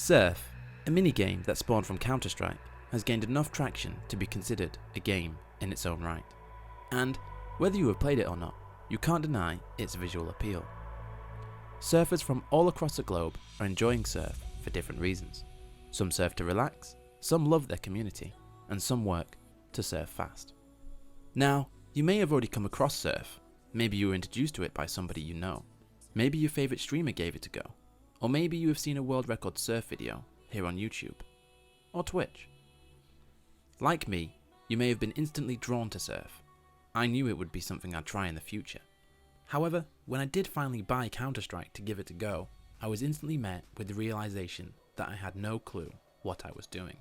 Surf, a minigame that spawned from Counter-Strike, has gained enough traction to be considered a game in its own right. And, whether you have played it or not, you can't deny its visual appeal. Surfers from all across the globe are enjoying surf for different reasons. Some surf to relax, some love their community, and some work to surf fast. Now, you may have already come across surf. Maybe you were introduced to it by somebody you know. Maybe your favourite streamer gave it a go. Or maybe you have seen a world record surf video here on YouTube. Or Twitch. Like me, you may have been instantly drawn to surf. I knew it would be something I'd try in the future. However, when I did finally buy Counter-Strike to give it a go, I was instantly met with the realisation that I had no clue what I was doing.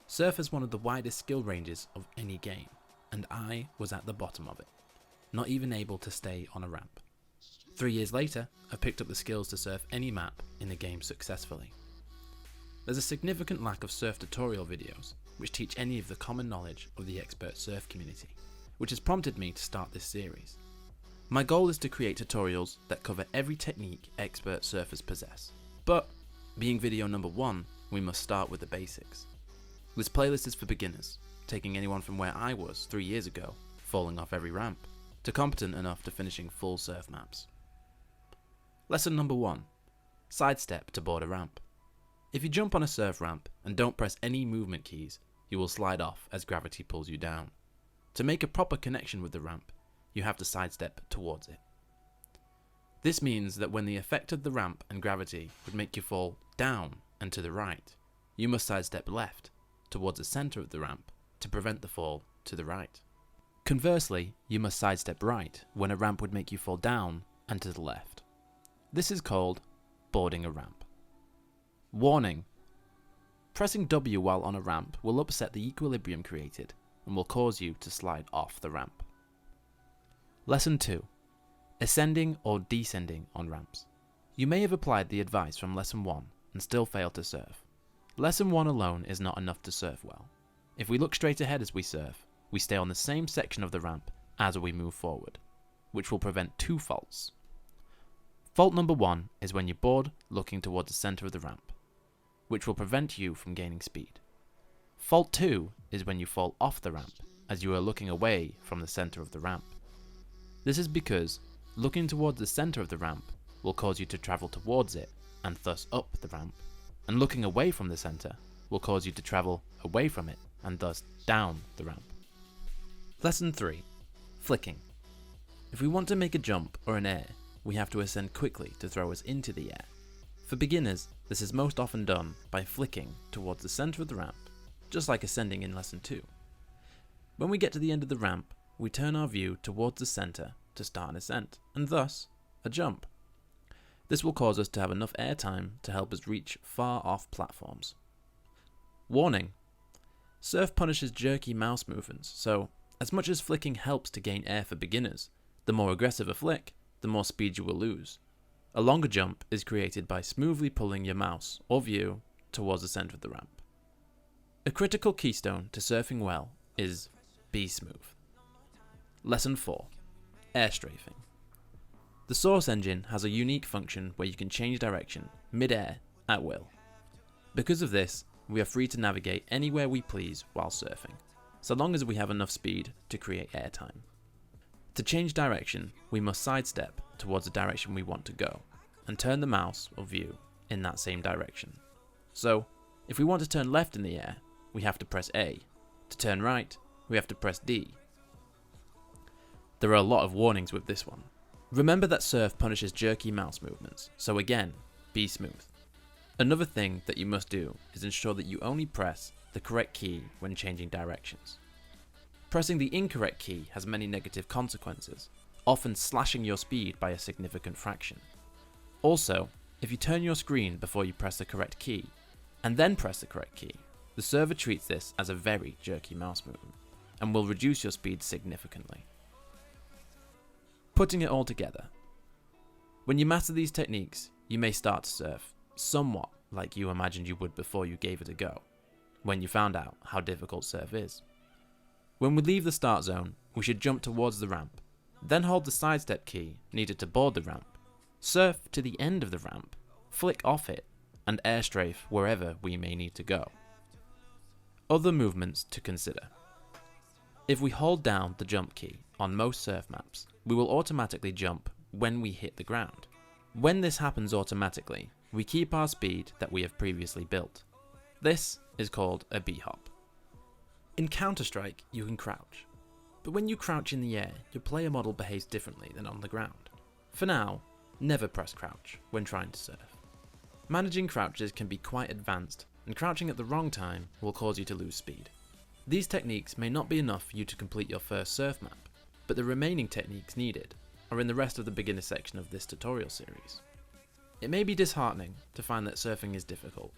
Surf is one of the widest skill ranges of any game, and I was at the bottom of it, not even able to stay on a ramp. 3 years later, I've picked up the skills to surf any map in the game successfully. There's a significant lack of surf tutorial videos which teach any of the common knowledge of the expert surf community, which has prompted me to start this series. My goal is to create tutorials that cover every technique expert surfers possess, but being video number 1, we must start with the basics. This playlist is for beginners, taking anyone from where I was 3 years ago, falling off every ramp, to competent enough to finishing full surf maps. Lesson number 1. Sidestep to board a ramp. If you jump on a surf ramp and don't press any movement keys, you will slide off as gravity pulls you down. To make a proper connection with the ramp, you have to sidestep towards it. This means that when the effect of the ramp and gravity would make you fall down and to the right, you must sidestep left towards the centre of the ramp to prevent the fall to the right. Conversely, you must sidestep right when a ramp would make you fall down and to the left. This is called boarding a ramp. Warning: pressing W while on a ramp will upset the equilibrium created and will cause you to slide off the ramp. Lesson 2. Ascending or descending on ramps. You may have applied the advice from Lesson 1 and still failed to surf. Lesson 1 alone is not enough to surf well. If we look straight ahead as we surf, we stay on the same section of the ramp as we move forward, which will prevent 2 faults. Fault number 1 is when you board looking towards the centre of the ramp, which will prevent you from gaining speed. Fault 2 is when you fall off the ramp as you are looking away from the centre of the ramp. This is because looking towards the centre of the ramp will cause you to travel towards it and thus up the ramp, and looking away from the centre will cause you to travel away from it and thus down the ramp. Lesson 3. Flicking. If we want to make a jump or an air, we have to ascend quickly to throw us into the air. For beginners, this is most often done by flicking towards the centre of the ramp, just like ascending in Lesson 2. When we get to the end of the ramp, we turn our view towards the centre to start an ascent, and thus, a jump. This will cause us to have enough air time to help us reach far off platforms. Warning: surf punishes jerky mouse movements, so as much as flicking helps to gain air for beginners, the more aggressive a flick, the more speed you will lose. A longer jump is created by smoothly pulling your mouse or view towards the centre of the ramp. A critical keystone to surfing well is be smooth. Lesson 4. Air Strafing. The Source engine has a unique function where you can change direction mid-air at will. Because of this, we are free to navigate anywhere we please while surfing, so long as we have enough speed to create airtime. To change direction, we must sidestep towards the direction we want to go, and turn the mouse or view in that same direction. So, if we want to turn left in the air, we have to press A. To turn right, we have to press D. There are a lot of warnings with this one. Remember that surf punishes jerky mouse movements, so again, be smooth. Another thing that you must do is ensure that you only press the correct key when changing directions. Pressing the incorrect key has many negative consequences, often slashing your speed by a significant fraction. Also, if you turn your screen before you press the correct key, and then press the correct key, the server treats this as a very jerky mouse movement, and will reduce your speed significantly. Putting it all together. When you master these techniques, you may start to surf somewhat like you imagined you would before you gave it a go, when you found out how difficult surf is. When we leave the start zone, we should jump towards the ramp, then hold the sidestep key needed to board the ramp, surf to the end of the ramp, flick off it, and air strafe wherever we may need to go. Other movements to consider. If we hold down the jump key on most surf maps, we will automatically jump when we hit the ground. When this happens automatically, we keep our speed that we have previously built. This is called a B-hop. In Counter-Strike, you can crouch, but when you crouch in the air, your player model behaves differently than on the ground. For now, never press crouch when trying to surf. Managing crouches can be quite advanced, and crouching at the wrong time will cause you to lose speed. These techniques may not be enough for you to complete your first surf map, but the remaining techniques needed are in the rest of the beginner section of this tutorial series. It may be disheartening to find that surfing is difficult,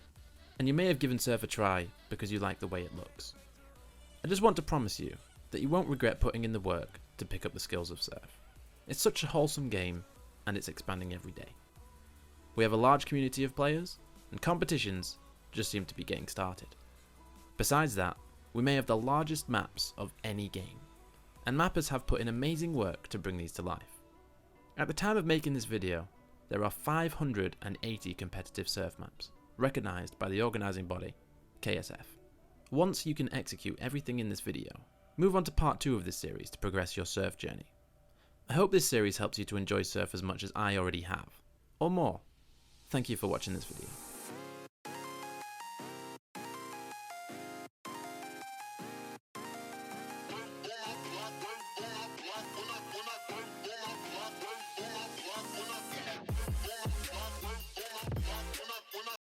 and you may have given surf a try because you like the way it looks. I just want to promise you that you won't regret putting in the work to pick up the skills of surf. It's such a wholesome game, and it's expanding every day. We have a large community of players, and competitions just seem to be getting started. Besides that, we may have the largest maps of any game, and mappers have put in amazing work to bring these to life. At the time of making this video, there are 580 competitive surf maps, recognised by the organising body, KSF. Once you can execute everything in this video, move on to part 2 of this series to progress your surf journey. I hope this series helps you to enjoy surf as much as I already have, or more. Thank you for watching this video. Yeah.